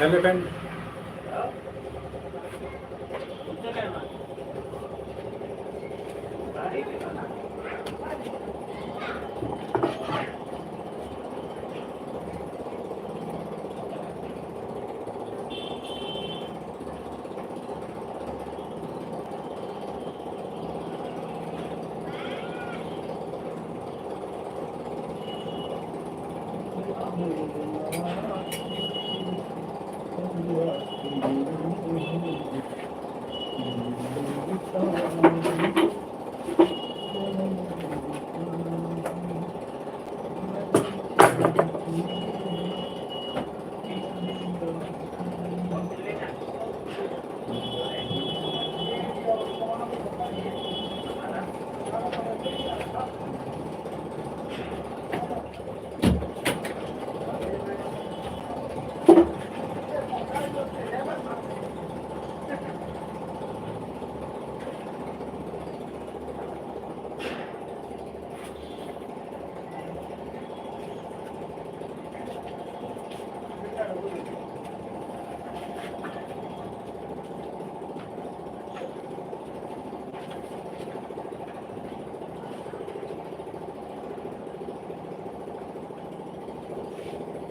Elephant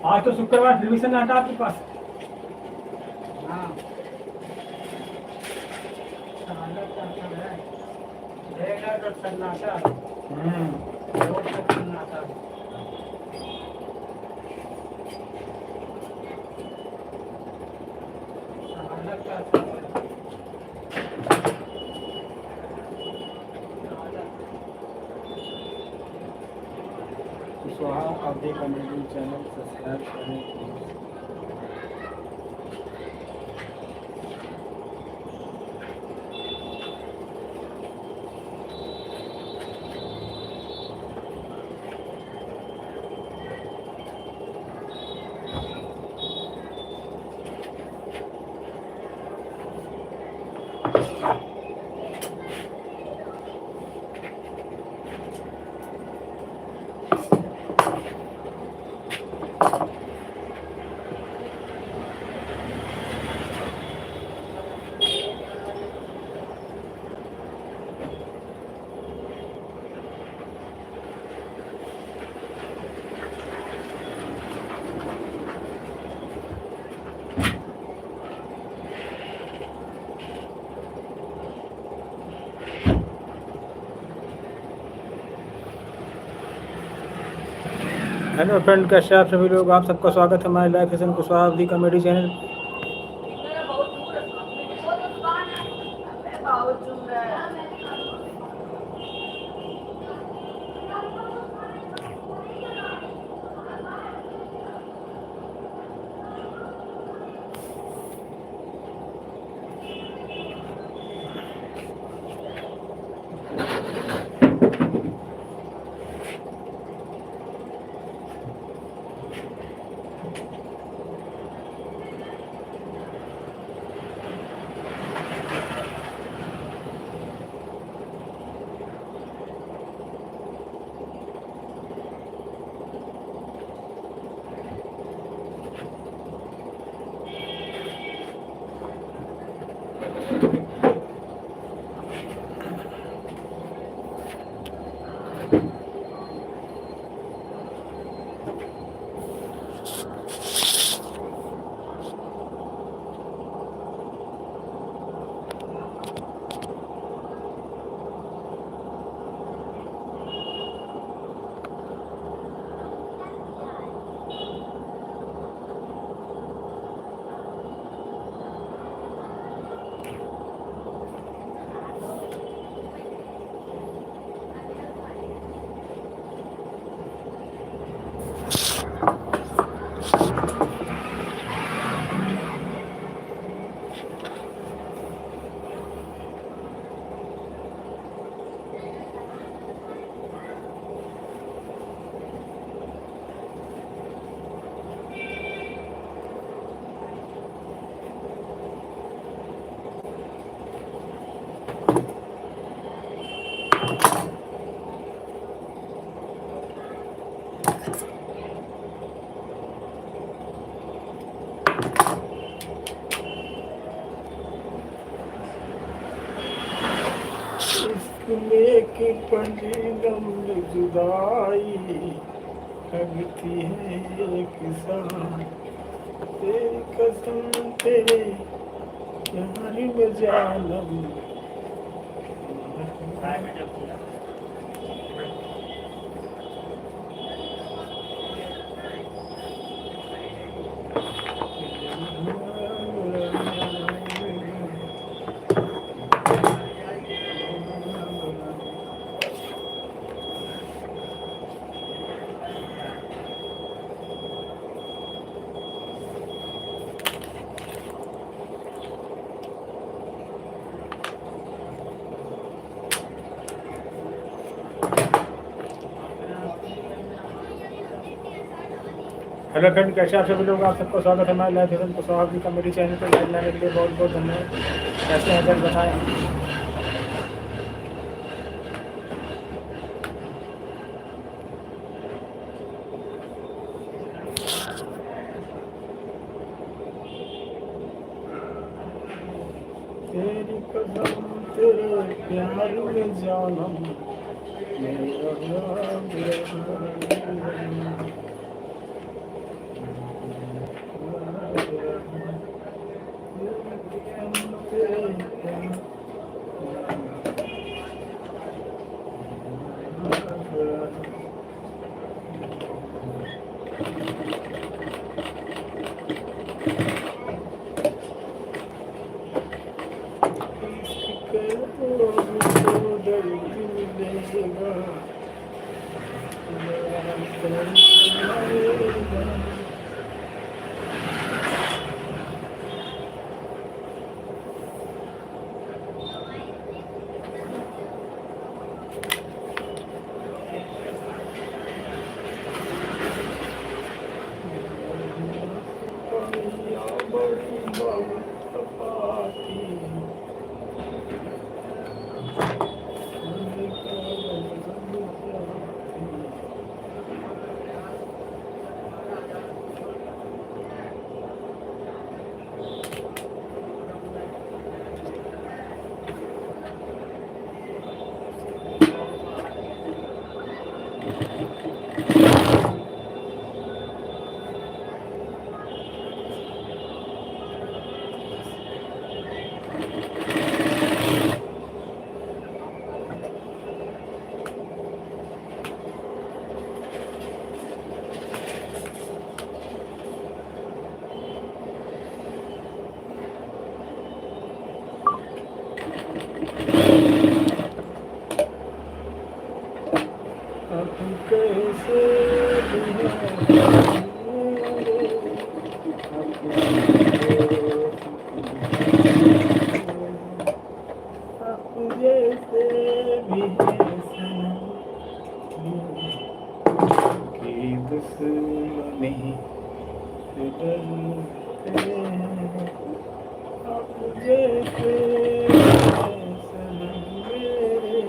आज तो शुक्रवार रिविजन आता आपके पास। हाँ सन्नाटा सन्नाटा स्वाहा आपके कमेडी चैनल सब्सक्राइब करें। हेलो फ्रेंड, कैसे आप सभी लोग। आप सबका स्वागत है हमारे लाइव सेशन कुशवाहा अवधी कॉमेडी चैनल। लेके पंजीरम जुदाई लगती है एक साथ तेरी कसम तेरे प्यार में जानम हेलो फ्रेंड, कैसे आप सभी लोग? आप सबका स्वागत है हमारे लाइव सेशन को स्वागत जी का मेरी चैनल पर लाइव लाने के लिए बहुत बहुत धन्यवाद। कैसे हैं सर, बताएं। तेरी कसम तेरे प्यार में जानम मेरा कैसे जैसे भी की दुश्मनी से डरते हैं आप जैसे सनम मेरे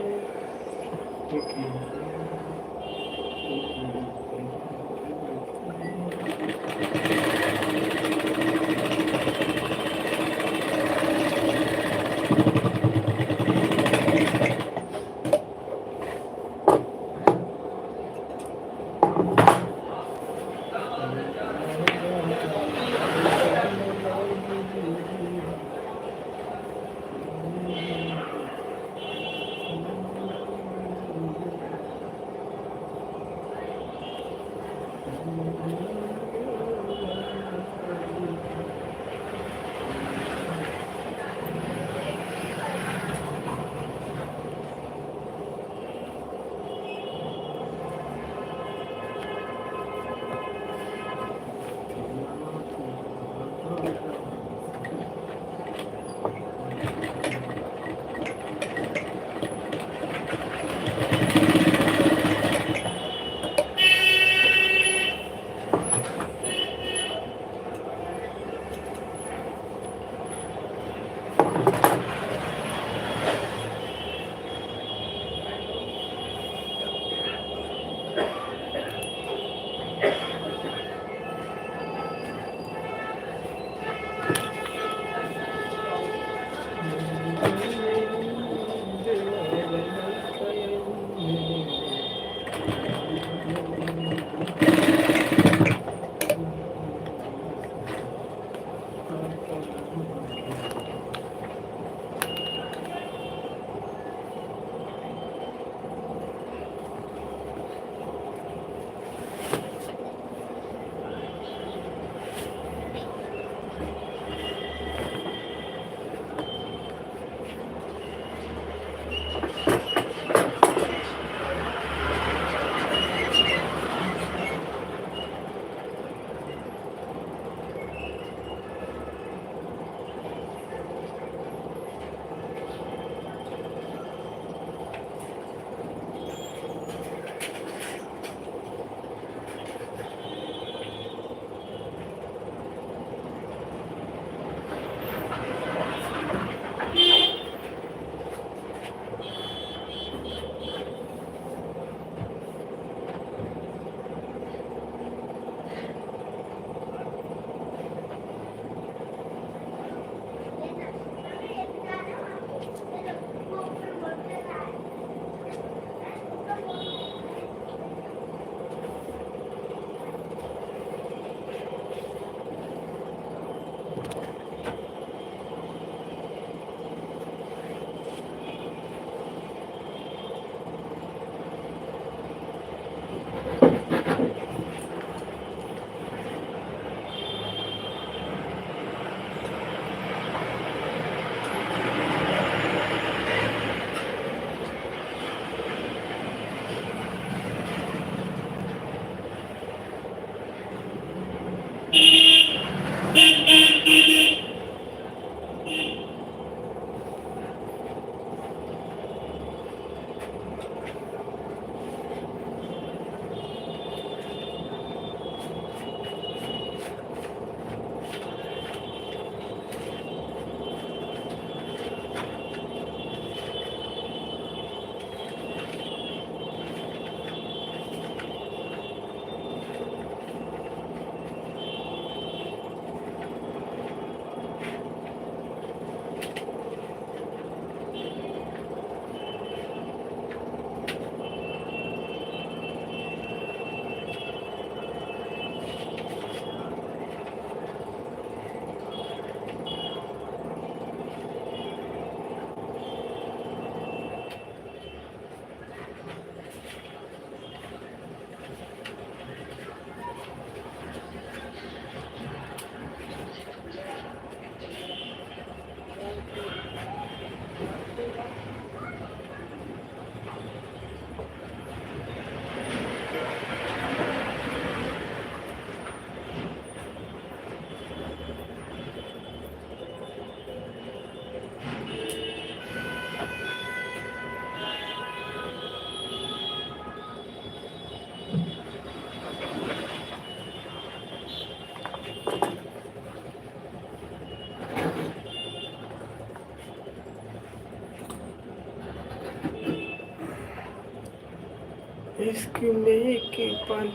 इश्क में के पल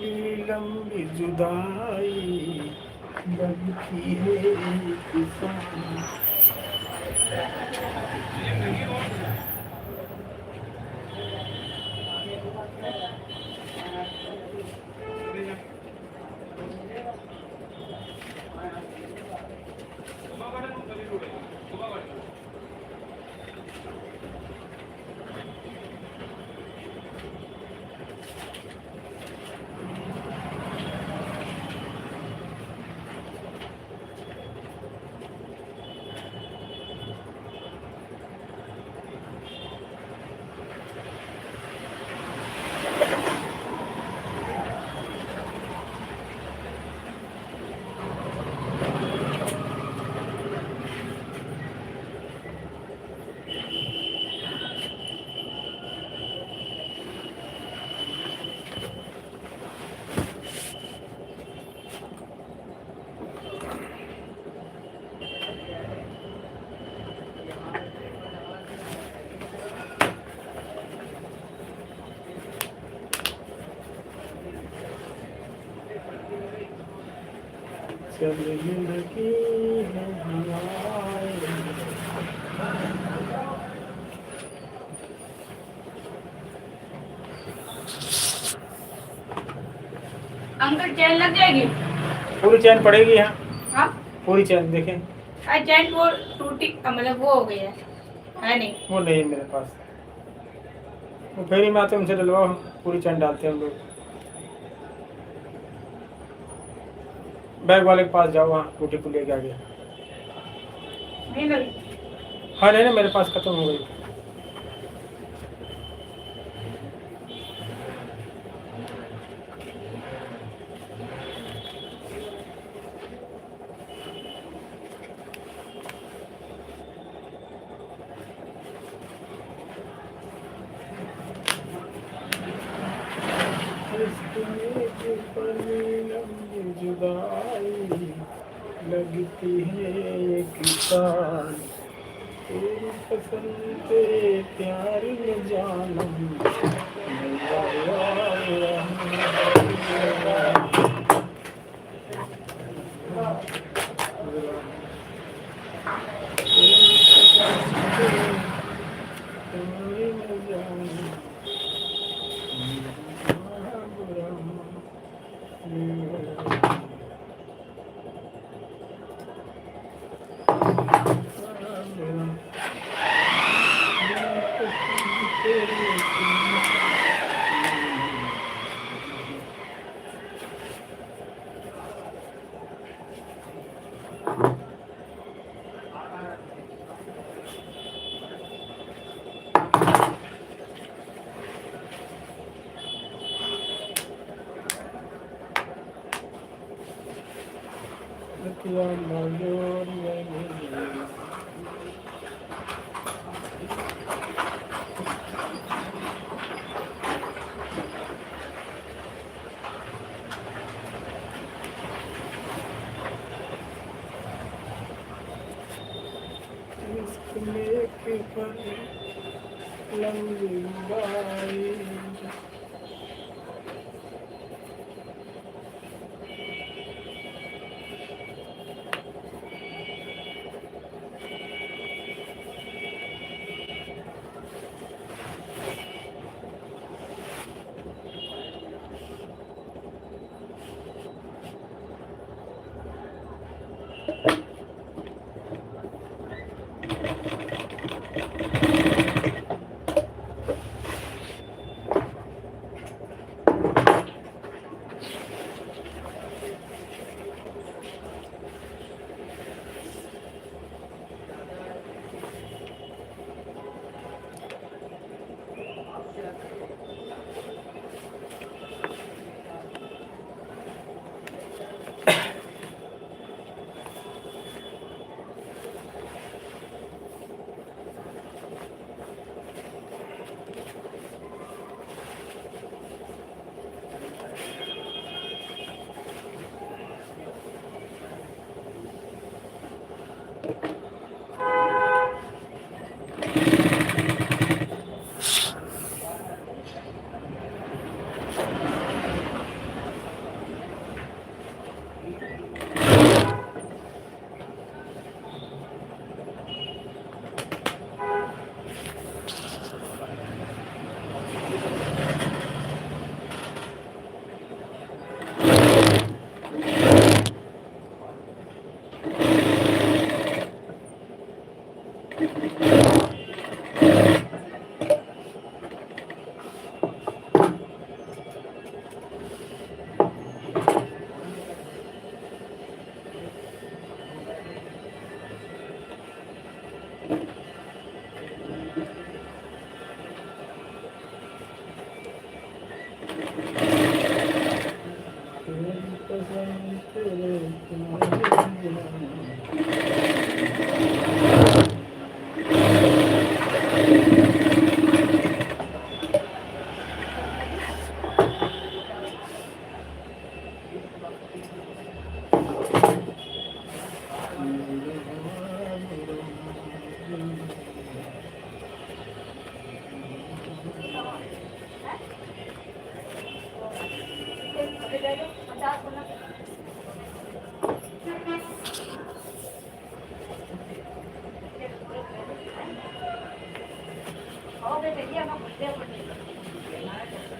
लंबी जुदाई लगती है एक सांस। चल जिंदगी है हमारी। अंकल चैन लग जाएगी। पूरी चैन पड़ेगी यहाँ, हाँ पूरी चैन देखें। चैन वो टूटी मतलब वो हो गई है नहीं। वो नहीं है मेरे पास। वो फेरी में आते उनसे डलवाओ, पूरी चैन डालते हैं हम लोग। बैग वाले के पास जाओ, वहाँ टूटी को लेके आ गया। नहीं लगी। हाँ नहीं ना, मेरे पास खत्म हो गई। जुदाई लगती है एक साल, तेरी पसंद पे प्यार में जानम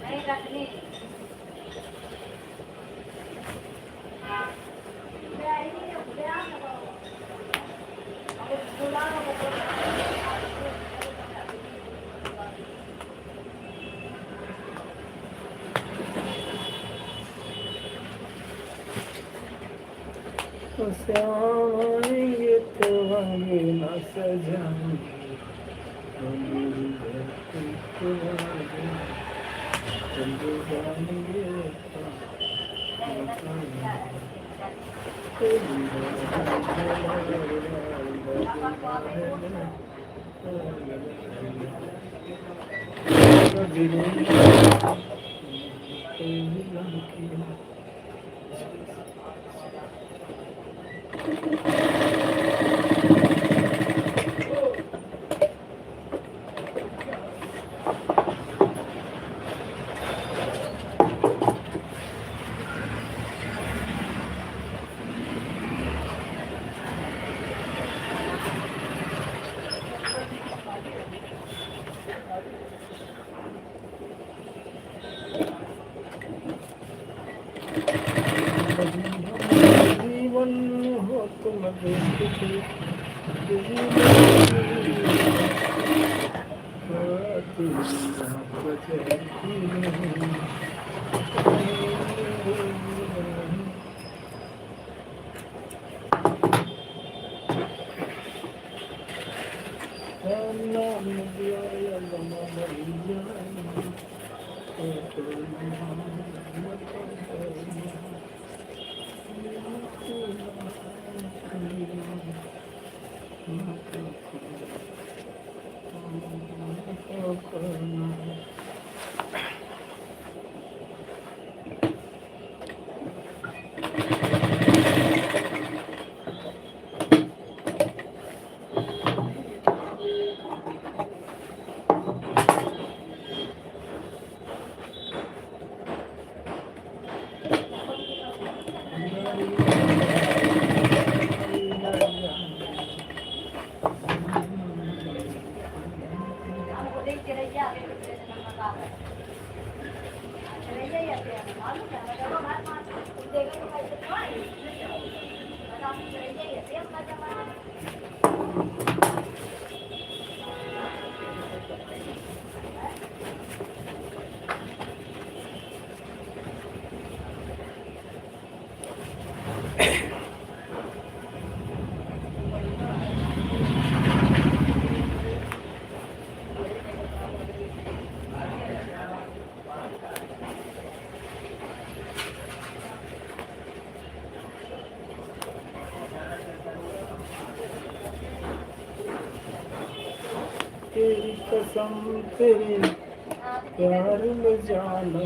नहीं रखनी आएंगे तो आगे न सजाएंगे हमारी धरती को आगे चंदे जाएंगे जीवन हो तुम देखते तेरी कसम तेरे प्यार में जाना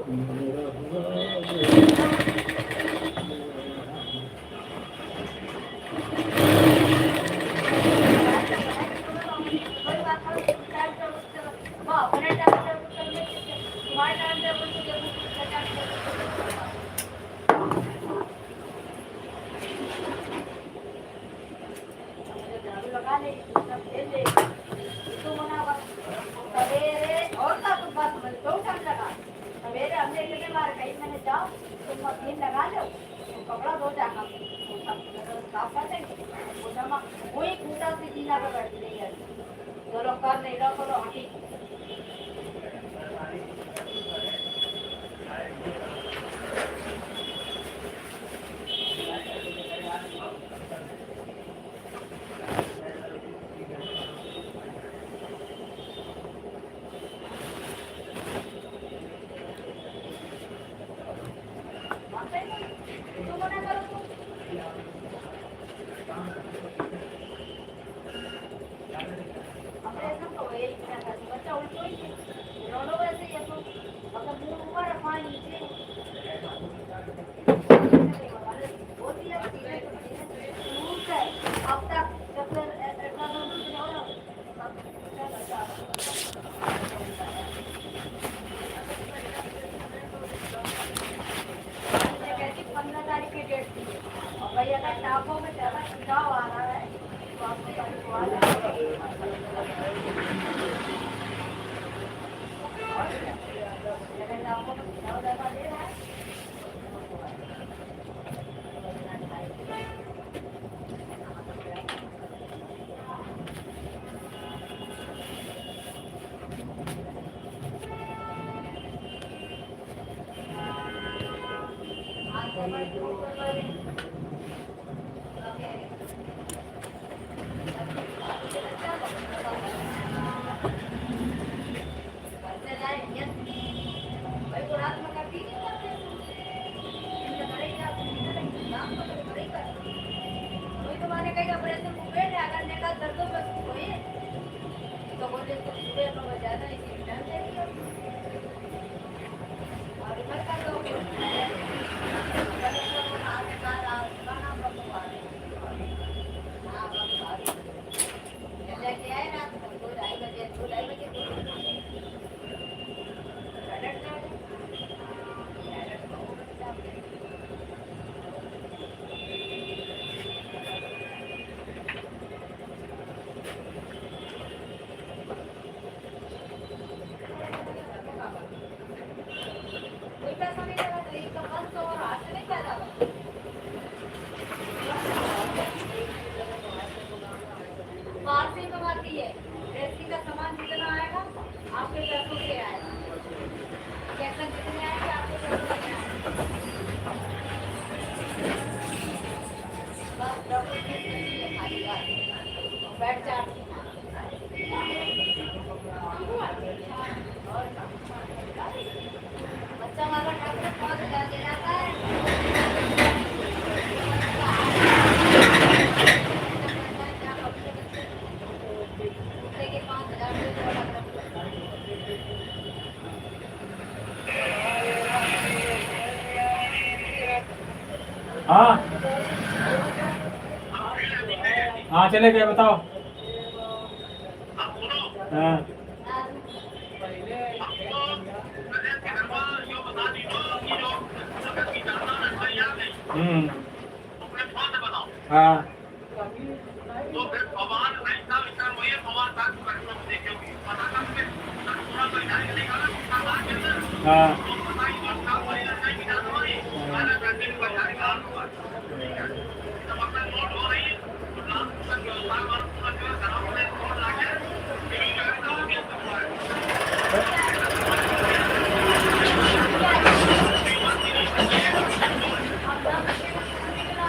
मेरा कपड़ा धो जाना साफ कर देंगे वही खूटा से जीना पे बैठ नहीं जो लोग कर नहीं रखो तो हटी भाई वो रात में करती नहीं करते इनका करेगा काम तो करेगा कोई तुम्हारे कहीं ऑपरेशन को पेट है अगर नेका दर्द बस कोई तो बोले तो सुबह में ज्यादा इसी टाइम दे दिया और इधर का लोग लेके आए रात को 2:30 बजे कोई पैसा नहीं लगा तो एक कम तो और हाथ से नहीं पैदा हुआ बाहर से ही कमाती है ड्रेसिंग का सामान जितना आएगा आपके पैसों से आएगा कैसा जितने आएंगे आपके पैसों से आएगा बस डॉक्टर की खाली बात बैठ जाती बच्चा वाला डॉक्टर बहुत दे जाता है के 5,000 हाँ हाँ चले गए बताओ हाँ हाँ हाँ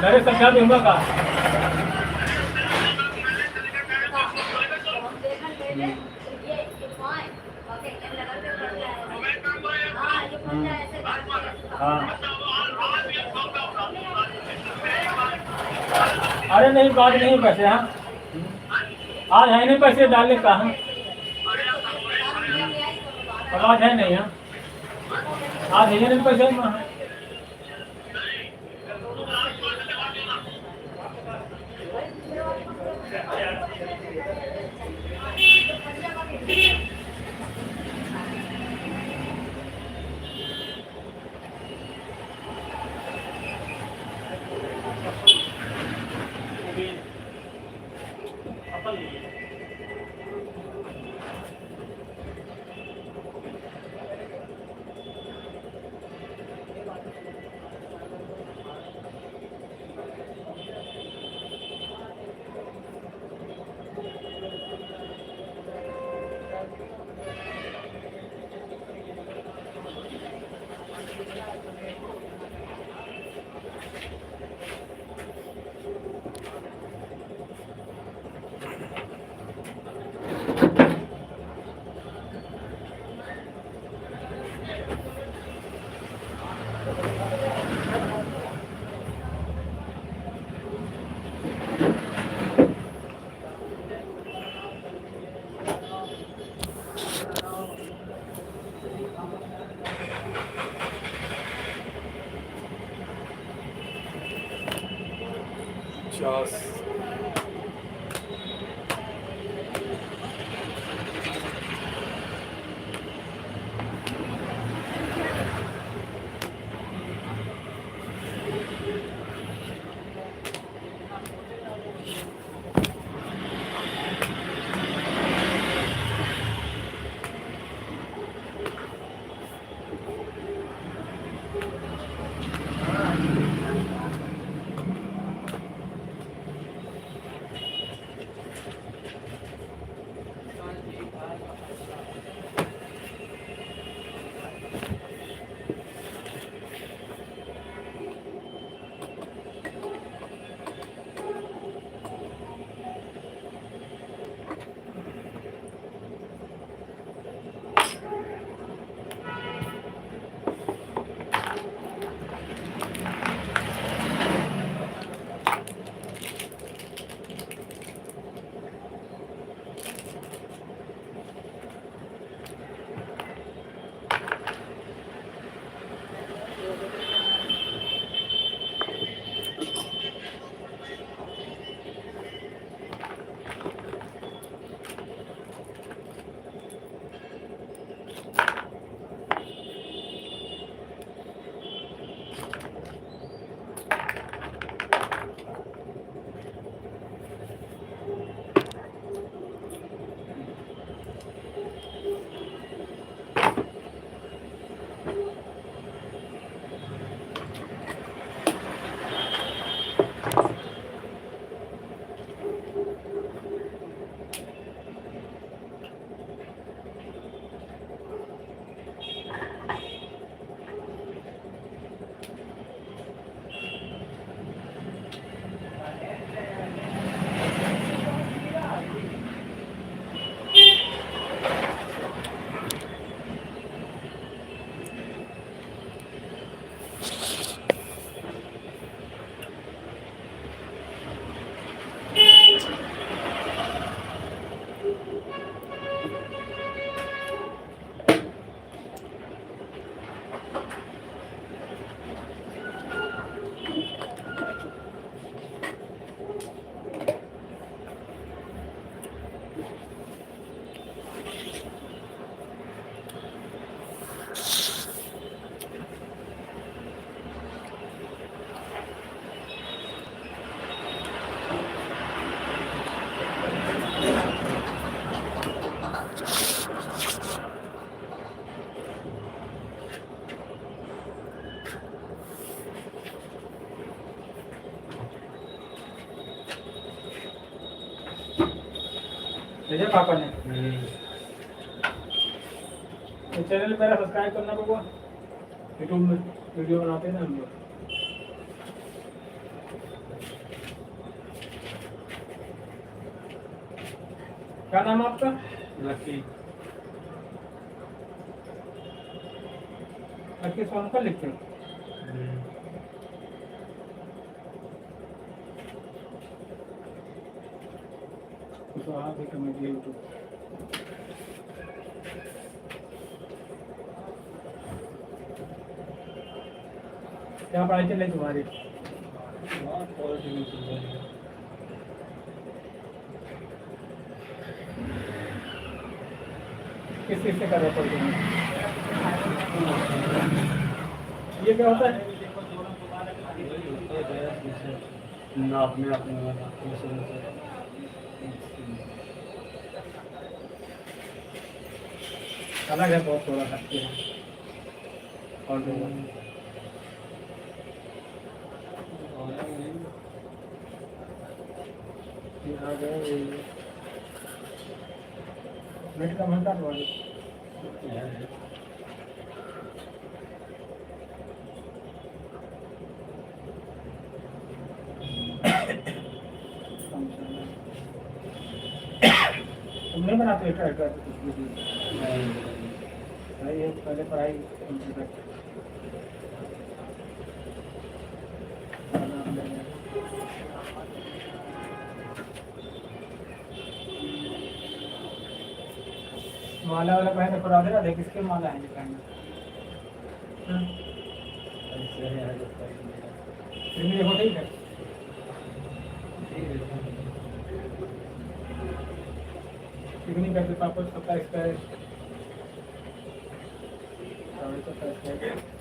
अरे समझा दूंगा का हाँ अरे नहीं बात नहीं पैसे हाँ आज है नहीं पैसे डालने का हाँ आवाज है नहीं हाँ आज है नहीं पैसे हाँ Just भेजा पापा ने तो चैनल मेरा सब्सक्राइब करना पड़ेगा यूट्यूब में वीडियो बनाते हैं ना हम लोग क्या नाम है आपका लकी लकी सोनकर लिखते हो तो आप भी कमेंट यूट्यूब क्या पढ़ाई चल रही तुम्हारी किस चीज से कर रहे पढ़ते हैं ये क्या होता है ना अपने अपने अलग है बहुत थोड़ा सा और आ गया मिनट का घंटा तुम नहीं बनाते ट्राई करते कुछ भी भाई ये पहले पढ़ाई कंप्लीट माला वाला पहले पढ़ा दे रहा देख किसके माला है ये पहनना देखो ठीक है नहीं करते पापा 27 का है 27 का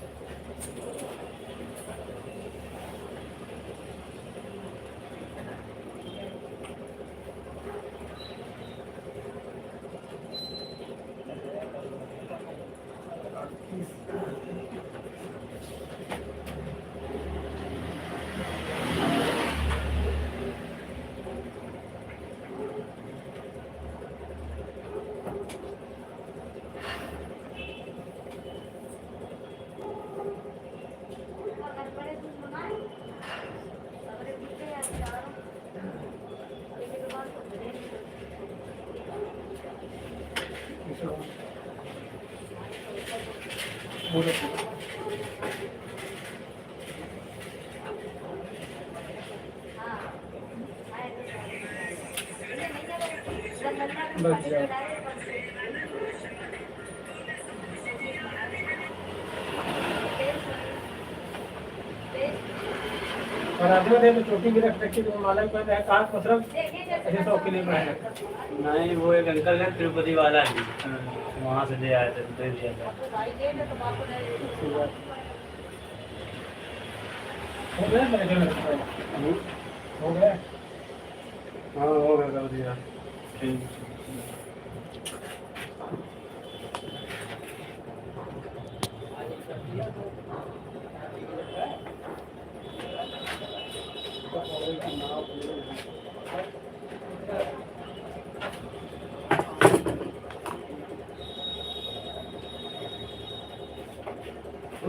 और आधे थे तो चोटी भी रख रखी तो माला पर है कहा मतलब ऐसे शौक के लिए बनाया नहीं वो एक अंकल है तिरुपति वाला है वहाँ से ले आए थे दे दिया था हो गया मेरे घर में हो गया हाँ हो गया कर दिया ठीक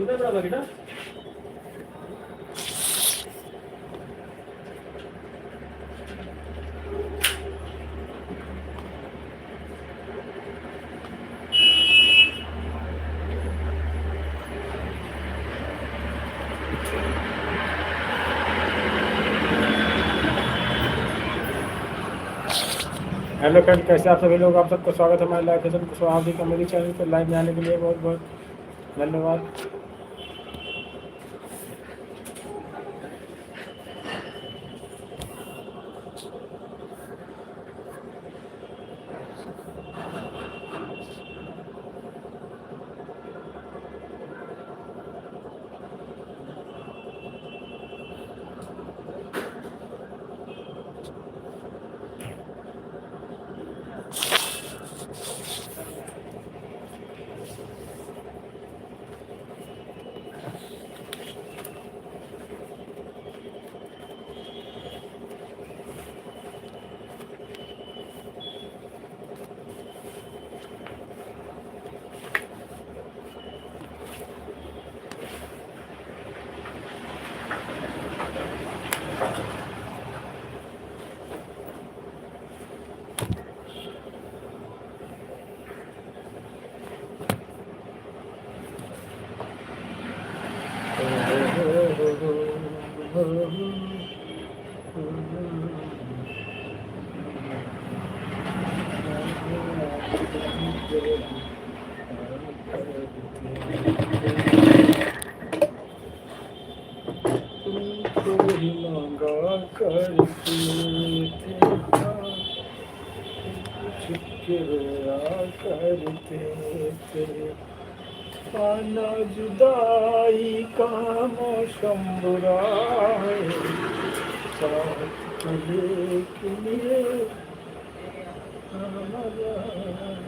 उधर बड़ा बेटा हेलो फ्रेंड, कैसे आप सभी लोग? आप सबका स्वागत है हमारे live fashion Kushwaha ji comedy channel पर। लाइव में आने के लिए बहुत बहुत धन्यवाद। तुमको ही मांगा करते करते थे। आना जुदाई का मौसम बुरा है, साथ चले के लिए आना जाए।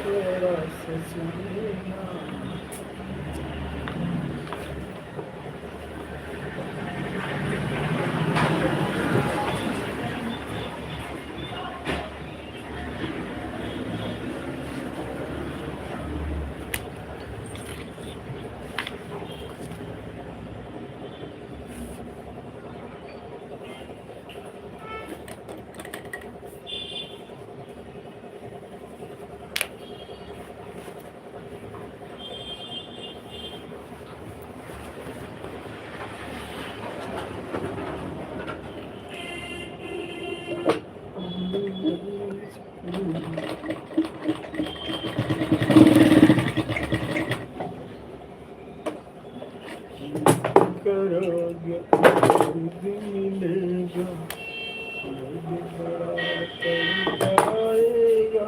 तेरा सजना करोगे खुद मिलेगा, खुद बड़ा तड़पाएगा।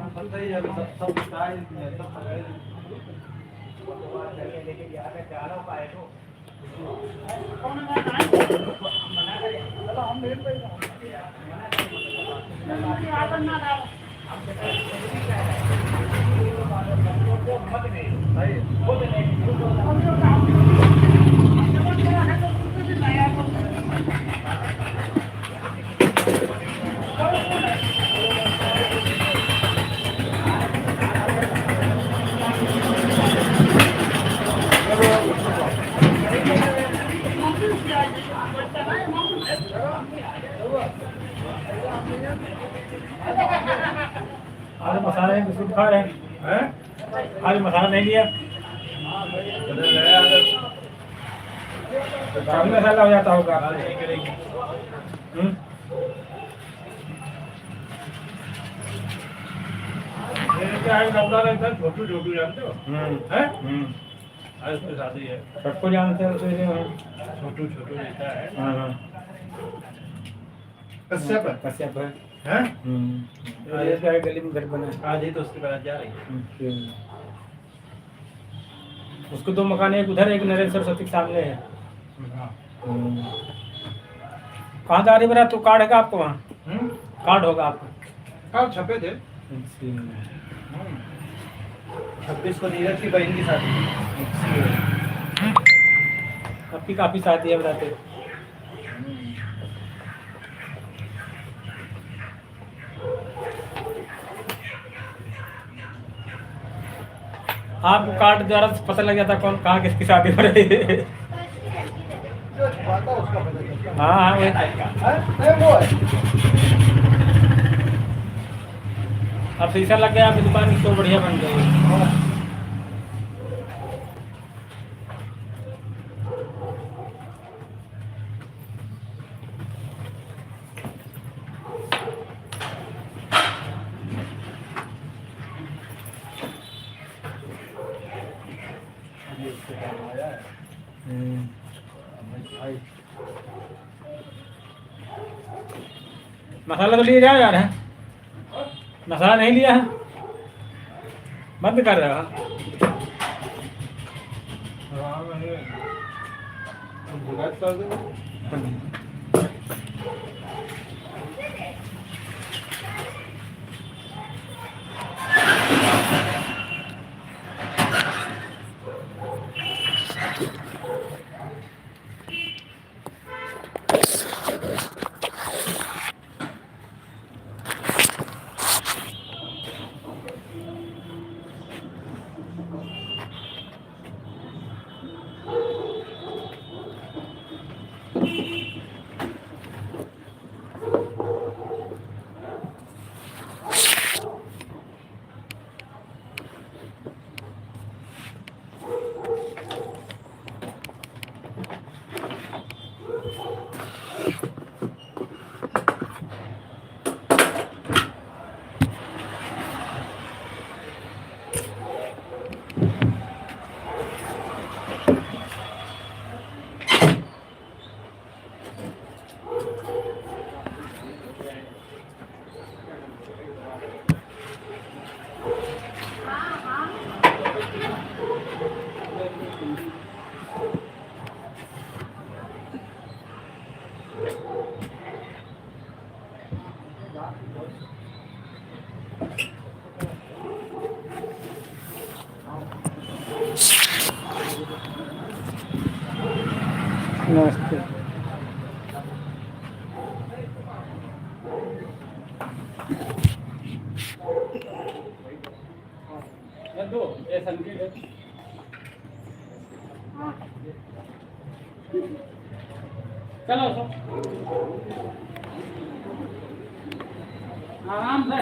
पता ही है सब सब काय सब पकड़े लेकिन यहाँ पे क्या ना पाए तो आज मसाला नहीं बिस्कुट खा रहे हैं? आज मसाला नहीं लिया काफी मसाला हो जाता होगा। छोटू छोटू जानते हो आज उसकी शादी है सबको जानते हैं उसे छोटू छोटू रहता है कश्यप है हैं? इसका गली में घर बना है। आज ही तो उसके बाद जा रही है उसको दो मकान, एक उधर एक नरेंद्र सरस्वती के सामने है। हाँ। कहाँ जा रही बरा? तो कार्ड है आपको वहाँ? कार्ड होगा आपको? कब छपे थे 26 को नीरज की बहन की शादी आपकी काफी शादी है बताते। आपको कार्ड द्वारा पता लग जाता कौन कहाँ किसकी शादी हो रही है। हाँ हाँ वही अब शीशा लग गया आपकी दुकान की तो बढ़िया बन गई। मसाला तो लिए जाओ यार है? मसाला नहीं लिया है? बंद कर रहा नमस्ते। चलो आराम से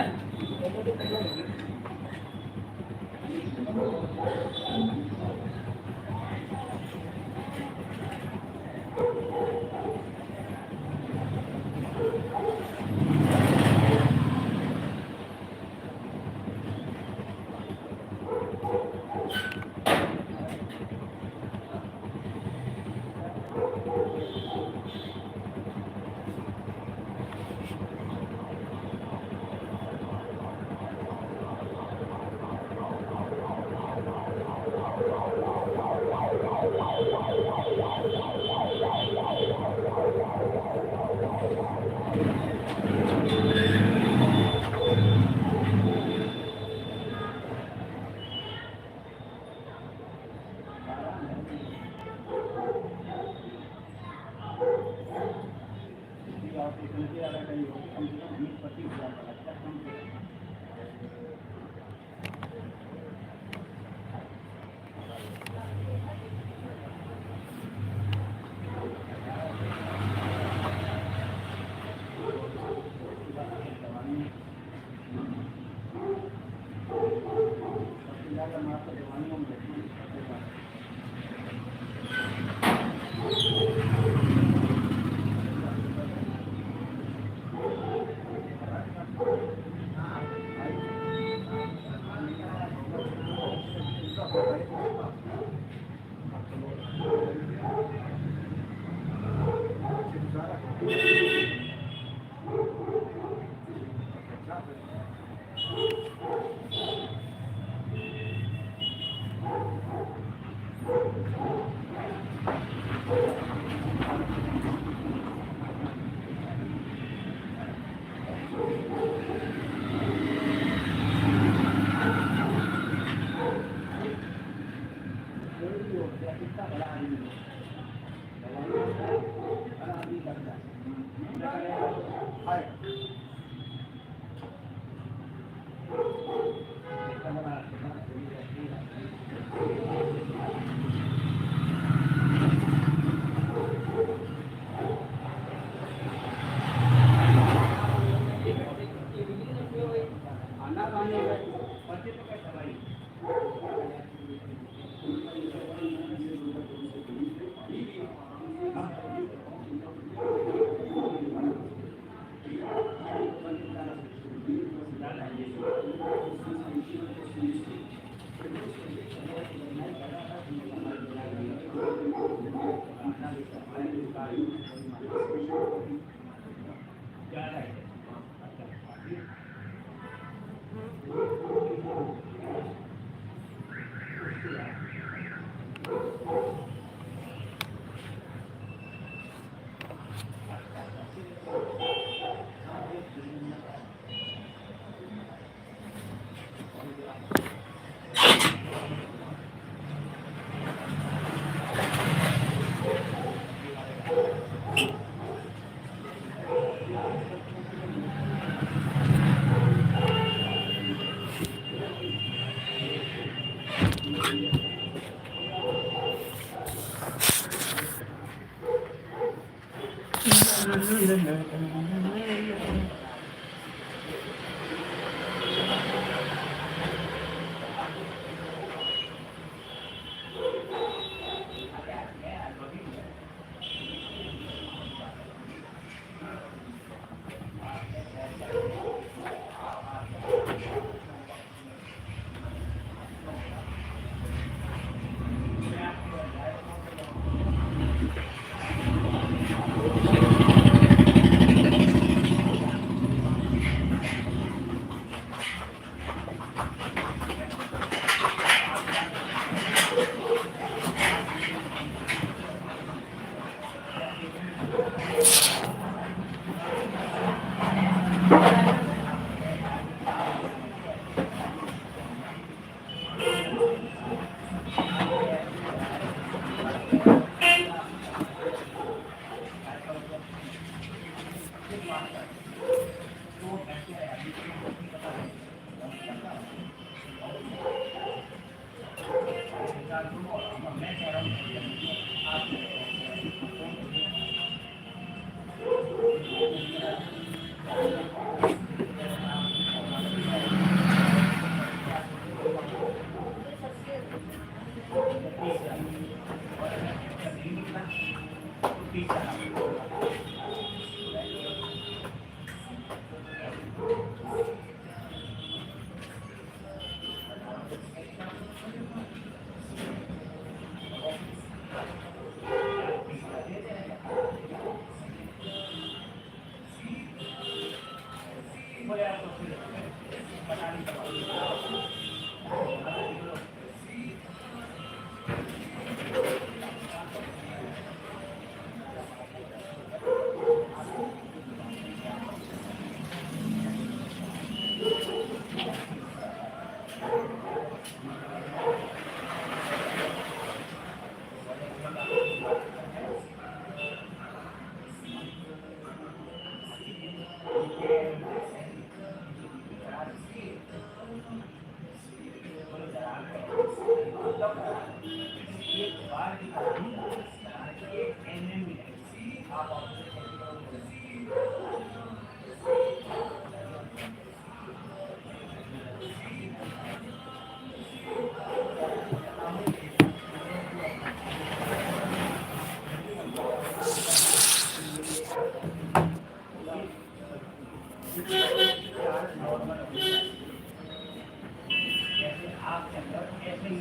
आपके अंदर ऐसे ही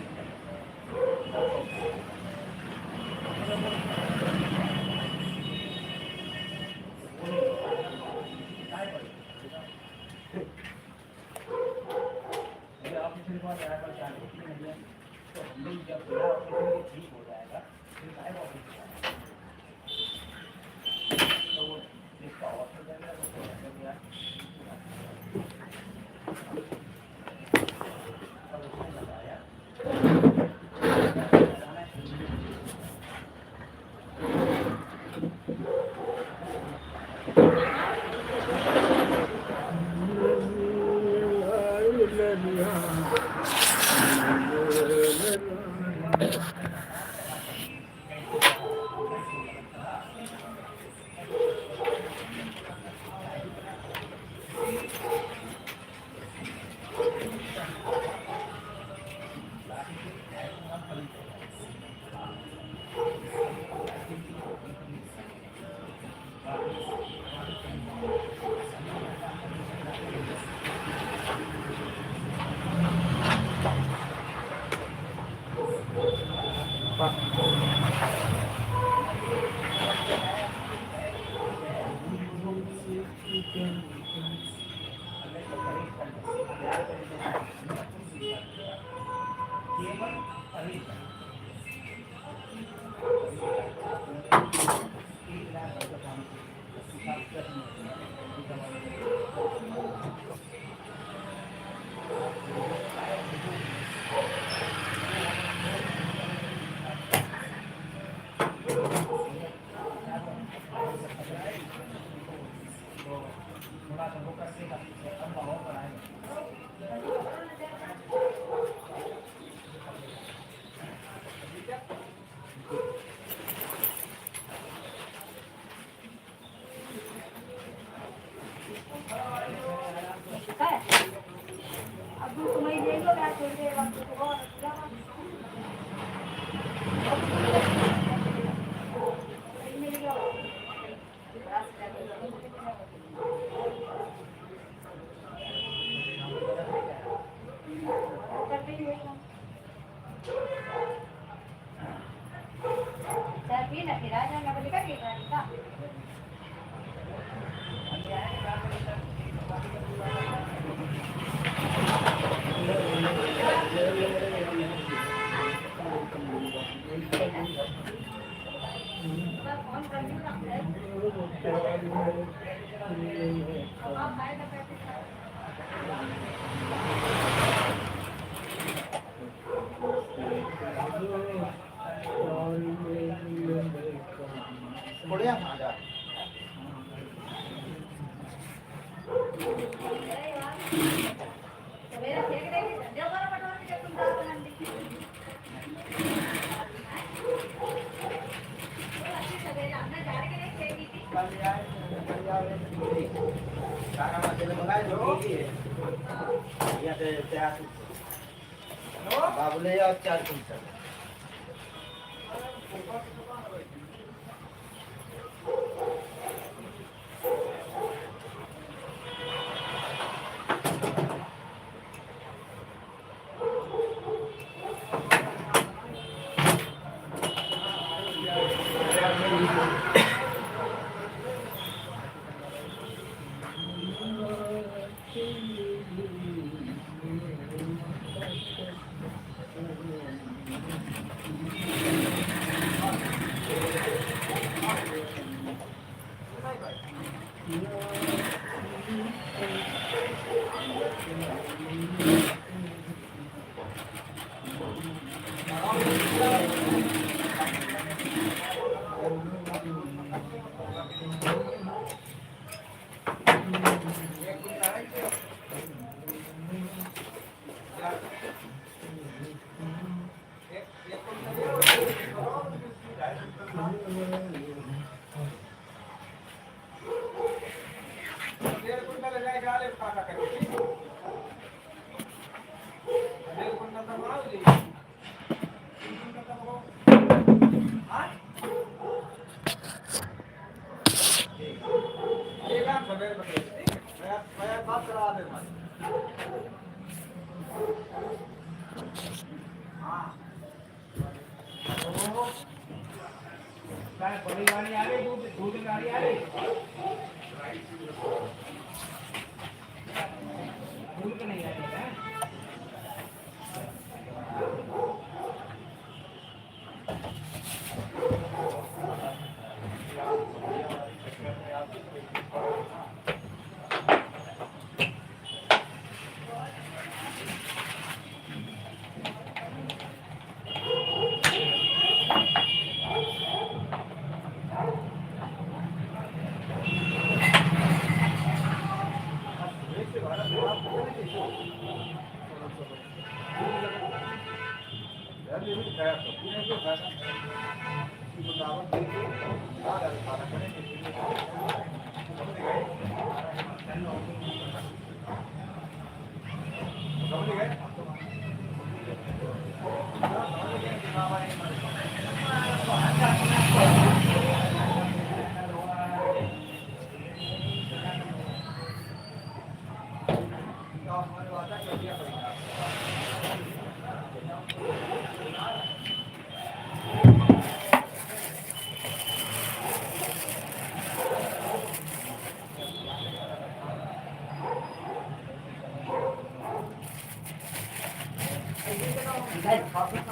आपने फिर बात आया था जाने की नहीं है तो हम लोग जब बोला ठीक हो जाएगा फिर आएगा तो वो जिसका ऑफर देगा वो कर दिया और उसने बताया अब तुम्हें देखो क्या छोड़ दे वक्त तो और बढ़िया खाजा मेरा फेंक देगी जब बड़ा पटवारी जब तुम दाल बनाने की अच्छी सवेरे हमने झाड़ के नहीं फेंकी थी बाबुले और 4 क्विंटल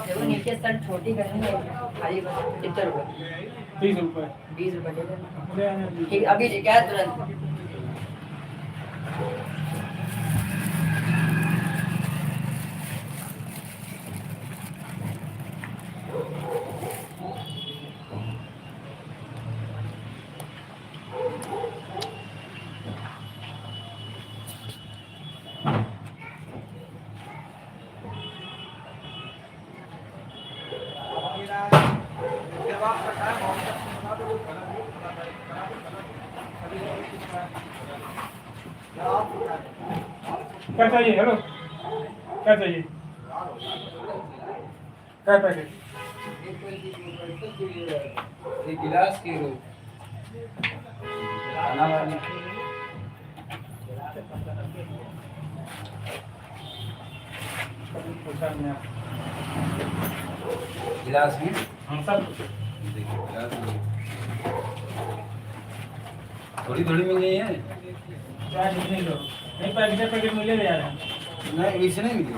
देखो नीचे शर्ट छोटी करेंगे खाली बस 70 रुपये 30 रुपये 20 रुपये दे देना ले आना जी। ठीक अभी क्या है तुरंत क्या चाहिए? हेलो, क्या चाहिए? क्या पैकेट? एक गिलास की रो खाना वाली गिलास में हम सब देखिए गिलास में थोड़ी थोड़ी मिल गई है चाय जितनी लो नहीं पैकेट पैकेट मिले यार नहीं इसे नहीं मिली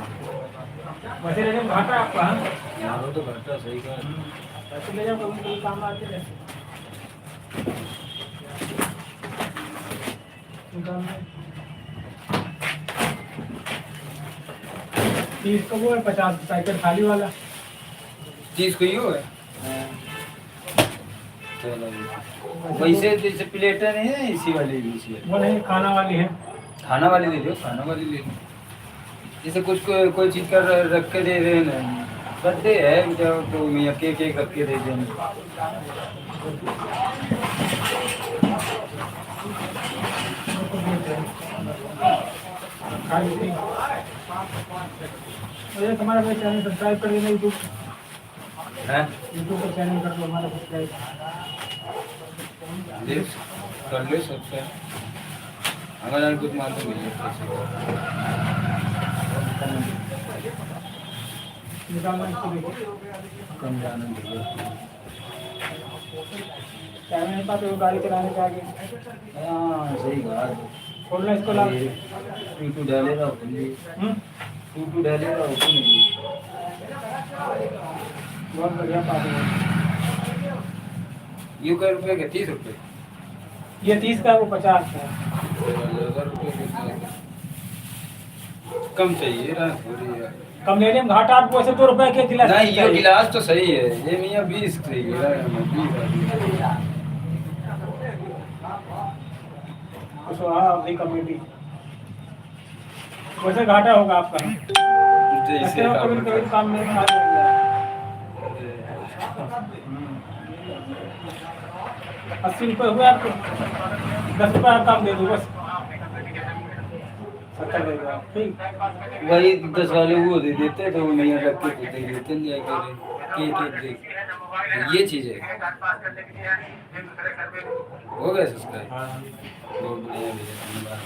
वैसे ले जाओ घाटा आपका हाँ यारो तो घाटा सही का वैसे ले जाओ कभी कभी काम आते हैं दुकान में 30 का वो है 50 पैकेट खाली वाला 30 को ही हो है चलो वैसे जैसे प्लेटर है इसी वाली भी इसी वाली वो नहीं खाना वाली है खाना वाली दे दो खाना वाली ले लो जैसे कुछ कोई चीज का रख के दे रहे हैं ना गद्दे है तो मियाँ केक रख के दे देंगे खाली थी और हमारा भाई चैनल सब्सक्राइब कर देना यूट्यूब हैं का चैनल कर लो हमारा सब्सक्राइब देख कर ले सबसे अगर कुछ मालूम नहीं है निकालना इसको देखो कम जाना चाहिए टाइम नहीं पाते वो गाड़ी चलाने के आगे हाँ सही बात खोलना इसको ला टू डालेगा ओपन टू डालेगा ओपन बहुत बढ़िया बात है ये कै रुपये का 30 रुपये ये 30 का है वो 50 का है 1000 रुपये कम चाहिए ना थोड़ी यार कम लेने में घाटा आपको वैसे 2 रुपए के गिलास नहीं ये गिलास तो सही है ये मियाँ 20 सही है कुछ हाँ अपनी कमेटी वैसे घाटा होगा आपका जैसे ऐसे हो कभी कभी काम में आ जाएगा 80 रुपये हुए आपको 10 रुपये आप काम दे दो बस 70 देगा ठीक वही 10 वाले वो दे देते तो मियाँ रख के दे देते हैं जाके केक देख तो ये चीज़ है हो गया सब्सक्राइब बहुत बढ़िया भैया धन्यवाद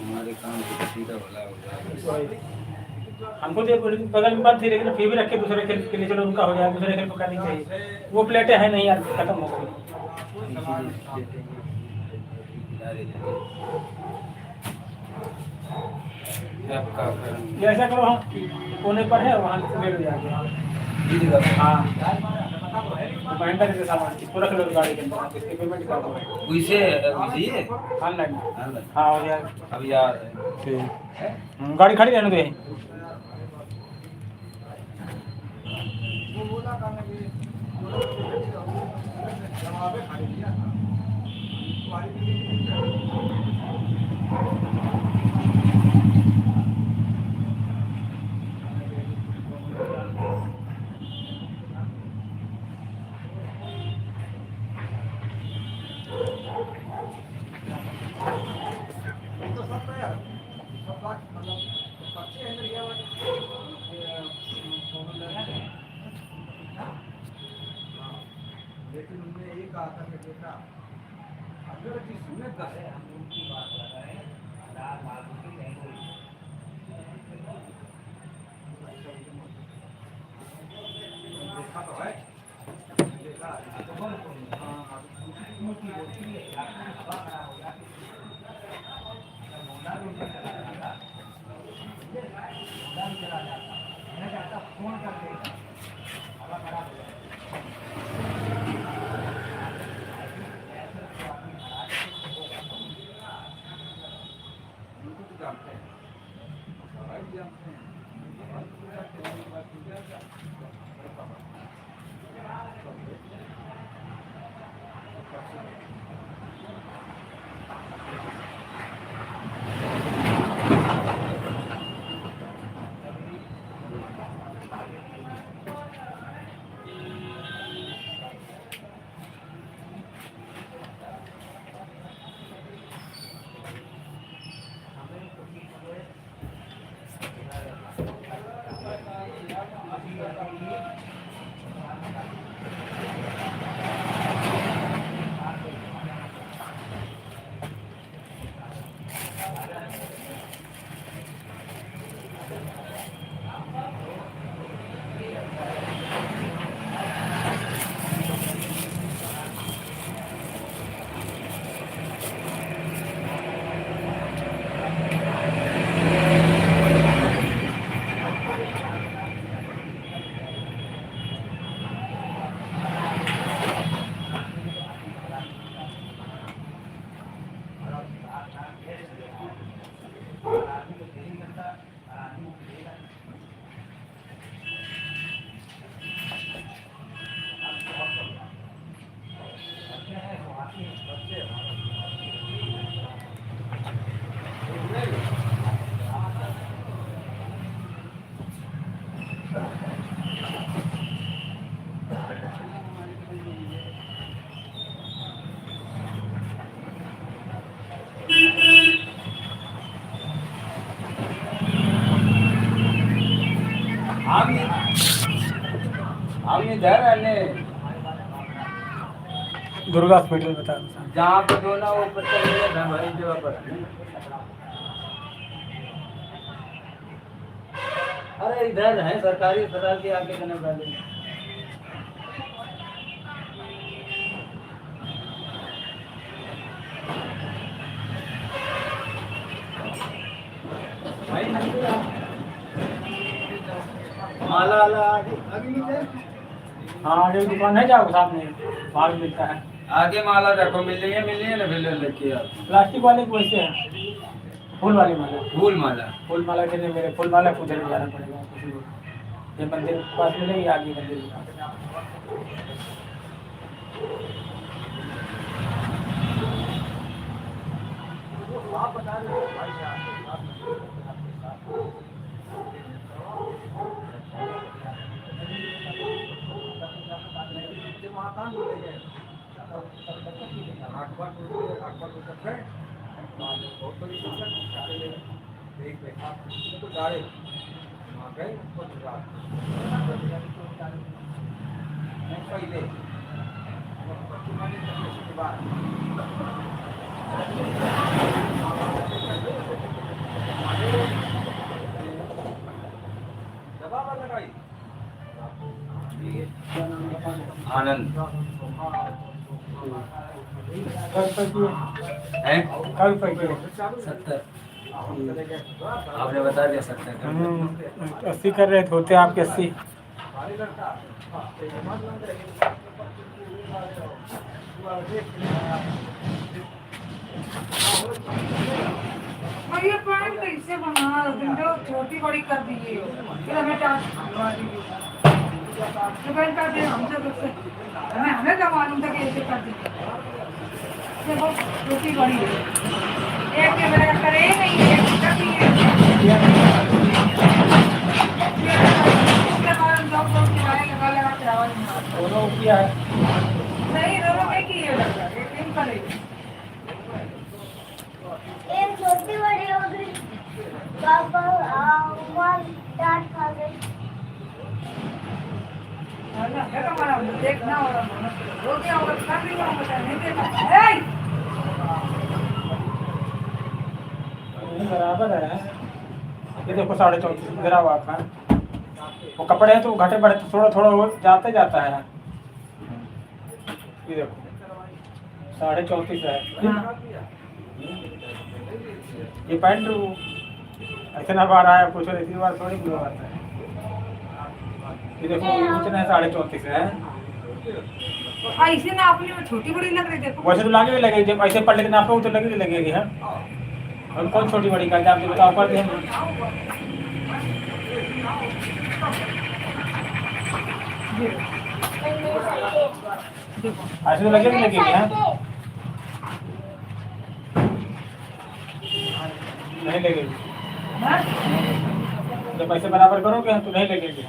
हमारे काम को सीधा भला हो जाएगा वही हमको तो बगल में बात थी, लेकिन फिर भी रखे दूसरे खेल के लिए, चलो उनका हो जाए, दूसरे खेल को करनी चाहिए। वो प्लेटें हैं नहीं यार, खत्म हो गई। ये ऐसा करो, हम कोने पर है वहाँ ले लो जाके। हाँ महिंद्रा के सामान इसको रख लो गाड़ी के अंदर, इसकी पेमेंट कर दो। उसे ऑनलाइन हाँ हो जाएगा। अब यार ठीक, गाड़ी खड़ी रहने दो यहीं। लेकिन उन्होंने ये कहा था कि बेटा अगर जिसमें 10 हम उनकी बात कर रहे हैं, देखा तो है, देखा फोन करके जानते हैं, सवाई जानते हैं, हम इधर रहने दुर्गा हॉस्पिटल बता दो। जहाँ पे दो ना वो पत्थर वही जगह पर। अरे इधर है सरकारी अस्पताल के आगे करने वाले। माला वाला आगे नहीं है? हाँ आगे दुकान है, जाओ सामने माल मिलता है। आगे माला रखो, मिल है ना, फिर लेके आओ। प्लास्टिक वाले को वैसे है, फूल वाली माला। फूल माला के लिए मेरे फूल माला उधर जाना पड़ेगा किसी को। ये मंदिर के पास मिलेगी, आगे मंदिर के पास। आप बता रहे भाई साहब मातान बोले हैं अखबार है बहुत बड़ी देख देखा तो डाले वहाँ गए पहले के बाद क्या नाम बता दो। आनंद कल रुपये किए, है कल रुपये किए। 70 आपने बता दिया 70 कर 80 कर रहे थे, होते आपके 80। और ये पैंट कैसे बना विंडो छोटी बड़ी कर दी है फिर हमें टास्क तो पैंट कर दे हमसे कुछ हमें क्या मालूम था कि ऐसे कर दी देखो छोटी बड़ी है एक के मेरा करे नहीं है कर दी है इसके बाद लोग किराए लगा किराया नहीं मारते दोनों किया है। नहीं दोनों में की है लग रहा है एक दिन करेगी एक छोटी बड़ी हो गई, पापा वन डांट खा गई। है हमारा देखना हो रहा है वो क्या होगा कर रही हो बता नहीं देखा ए ये बराबर है। ये देखो 34.5 गिरा हुआ आपका। वो कपड़े हैं तो घटे बढ़े थोड़ा थोड़ा वो जाते जाता है। ये देखो 34.5 है। ये पैंट ऐसे ना बार आया कुछ और इतनी बार थोड़ी ग्लो आता है। ये देखो इतना 34.5 है। ऐसे ना अपनी में छोटी बड़ी लग रही देखो वैसे तो लागे भी लगेगी, जब ऐसे पढ़ लेकिन आप लोग तो लगे लगेगी है। और कौन छोटी बड़ी करते आप बताओ कर दें। ऐसे तो लगे भी लगेगी है। नहीं लगेगी, जब ऐसे बराबर करोगे तो नहीं लगेगी।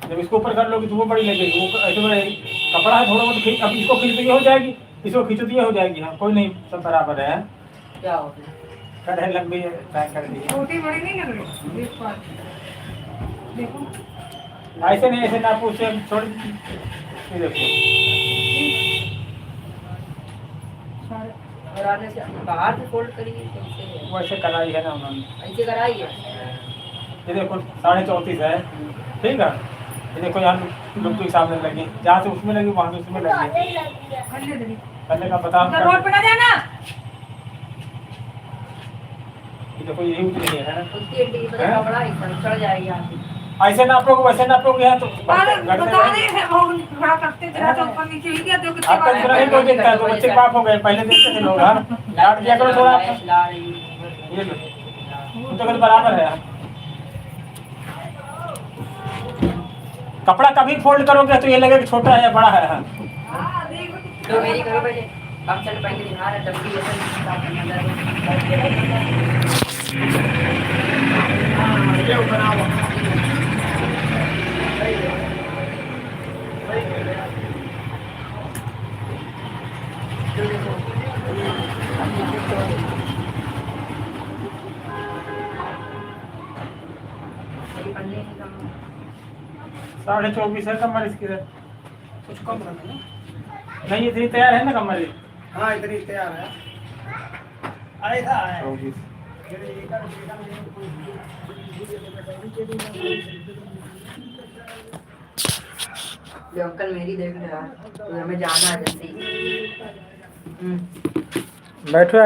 जब इसको ऊपर कर लोगे तो वो बड़ी लगेगी। वो ऐसे बढ़ेगी, कपड़ा है थोड़ा बहुत खींच, अब इसको खींच दिए हो जाएगी, इसको खींच दिए हो जाएगी। हाँ कोई नहीं, सब बराबर है। क्या हो गया कर है लंबी है, तय कर दी। छोटी बड़ी नहीं लग रही एक बार देखो ऐसे नहीं, ऐसे नाप उससे छोड़। ये देखो और आने से बाहर से फोल्ड करिए कैसे है वो ऐसे कराई है ना उन्होंने। ऐसे कराई है ये देखो 34.5 है, ठीक है। ये देखो यहाँ लुक के सामने लगी, जहाँ से उसमें लगी वहाँ से उसमें लगी। अन्य दरी करने का बता। उधर रोड पे ना जाना ये देखो यही उतरी है ना। उसकी एंटी पता हैं? कपड़ा ही चढ़ जाएगी आगे ऐसे नापोगे वैसे नापोगे यहाँ तो अरे बता रहे हैं वो खड़ा करते थे तो ऊपर नीचे ही गया तो कितने आपका बार दूसरा ही कोई दिखता है तो बच्चे बाप हो गए, पहले देखते थे लोग। हाँ लाड दिया करो थोड़ा। ला रही है ये लो तो बराबर है। कपड़ा कभी फोल्ड करोगे तो ये लगेगा छोटा है या बड़ा है। हां देखो तो मेरी करो पहले हम चल पहले दिखा रहे डब्बी ये बना हुआ पन्ने की कम 24.5 है कमर इसकी। कुछ कम रखना नहीं इतनी तैयार है ना कमर। हां इतनी तैयार है ऐसा है 24 ये अंकल मेरी देख ले यार तो हमें जाना है जल्दी बैठो यार।